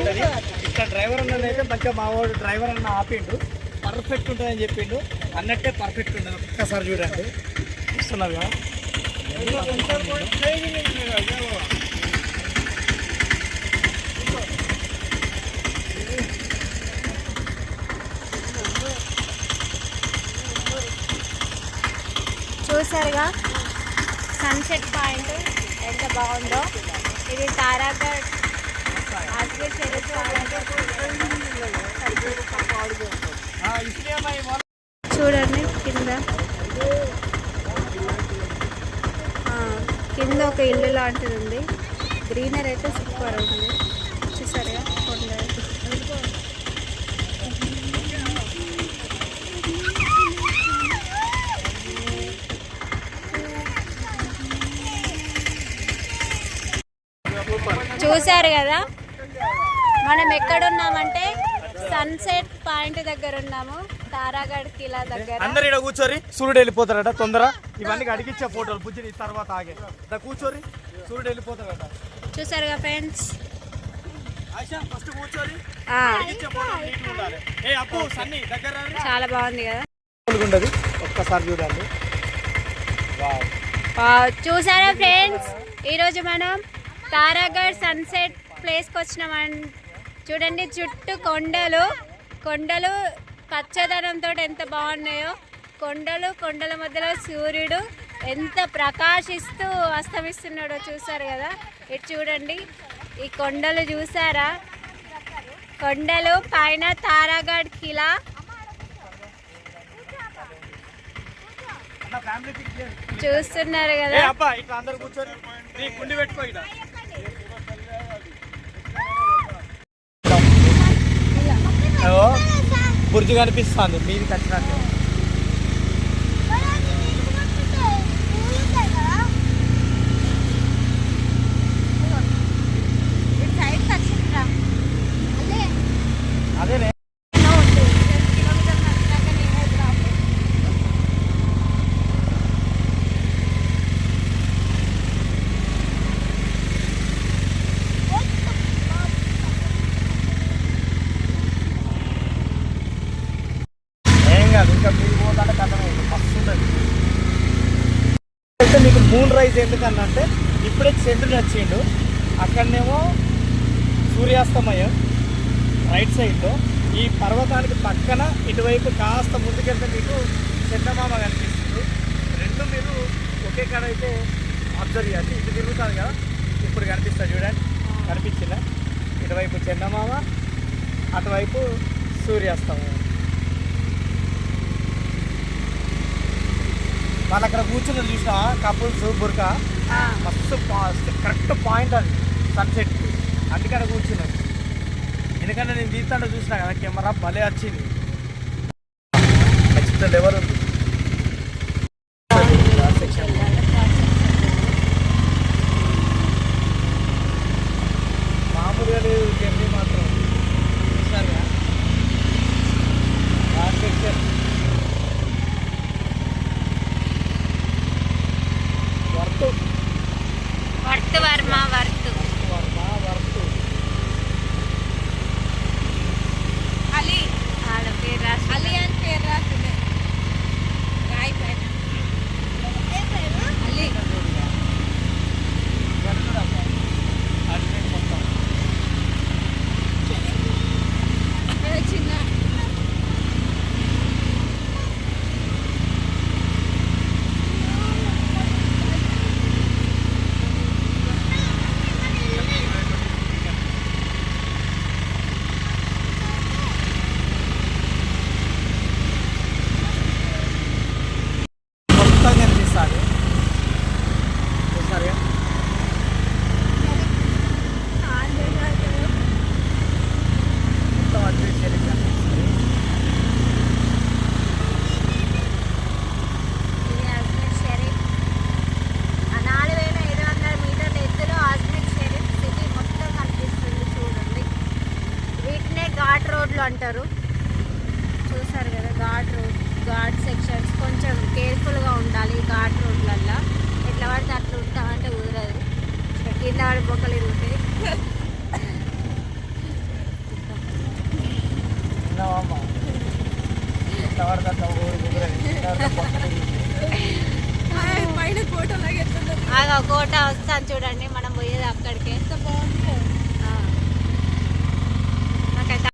ఉంటుంది. ఇక్కడ డ్రైవర్ అన్నది అయితే మంచిగా మా వాడు డ్రైవర్ అన్న ఆపిండు, పర్ఫెక్ట్ ఉంటుందని చెప్పిండు. అన్నట్టే పర్ఫెక్ట్ ఉంటుంది. ఒక్కసారి చూడండి, ఇస్తున్నారు కదా. చూసారుగా సన్సెట్ పాయింట్ ఎంత బాగుందో. ఇది తారాగఢ్ చూడండి కింద కింద ఒక ఇల్లు లాంటిది ఉంది. గ్రీనరీ అయితే సూపర్ ఉంది. చూసారుగా కొండ. చూసారు కదా మనం ఎక్కడున్నామంటే సన్సెట్ పాయింట్ దగ్గర ఉన్నాము, తారాగఢ్ కిలా దగ్గర. అందరు ఇక్కడ కూర్చోరి, సూర్యుడు వెళ్ళిపోతారట తొందర. ఇవన్నీ అడిగిచ్చే ఫోటోలు పుచ్చి తర్వాత ఆగే కూర్చోరి, సూర్యుడు వెళ్ళిపోతారట. చూసారుగా ఫ్రెండ్స్, చాలా బాగుంది కదా. ఒక్కసారి చూడండి. చూసారా ఫ్రెండ్స్, ఈరోజు మనం తారాగఢ్ సన్సెట్ ప్లేస్కి వచ్చినామని చూడండి. చుట్టూ కొండలు, కొండలు పచ్చదనంతో ఎంత బాగున్నాయో. కొండల మధ్యలో సూర్యుడు ఎంత ప్రకాశిస్తూ అస్తమిస్తున్నాడో చూసారు కదా. ఇటు చూడండి, ఈ కొండలు చూసారా, కొండలు పైన తారాగఢ్ కిలా. చూస్తున్నారు కదా. బుర్జు కనిపిస్తుంది మీరు కట్టినట్టు. అదేనే ఇంకా మీరు పోతుంటే కథ మస్తు ఉంటుంది. అయితే మీకు మూన్ రైజ్ ఎందుకన్నంటే ఇప్పుడే చంద్రుడు వచ్చిండు, అక్కడనేమో సూర్యాస్తమయం రైట్ సైడ్లో. ఈ పర్వతానికి పక్కన ఇటువైపు కాస్త ముందుకెళ్తే మీకు చందమామ కనిపిస్తుంది. రెండు మీరు ఒకే కాడ అయితే అబ్జర్వ్ చేయాలి. ఇటు తిరుగుతాను కదా, ఇప్పుడు కనిపిస్తుంది చూడండి, కనిపించిందా? ఇటువైపు చందమామ, అటువైపు సూర్యాస్తమయం. వాళ్ళు అక్కడ కూర్చుని చూసిన కపుల్స్ బుర్కా మస్తు కరెక్ట్ పాయింట్ అది సన్సెట్కి, అందుకని కూర్చున్నాను. ఎందుకంటే నేను తీస్తాను చూసినా కదా, కెమెరా భలే వచ్చింది. నెక్స్ట్ లెవెల్ ఉంది సెక్షన్. మామూలుగా లేదు జర్నీ మాత్రం. చూసారుగా సెక్షన్ అంటారు. చూసారు కదా ఘాట్ సెక్షన్స్. కొంచెం కేర్ఫుల్గా ఉండాలి ఘాట్ రోడ్లల్లో. ఎట్లా పడితే అట్లా ఉంటామంటే కుదరదు, కింద పడి బొక్కలు ఇరుగుతాయి. ఎట్లా పడితే అట్లా పైన కోట వస్తాను చూడండి.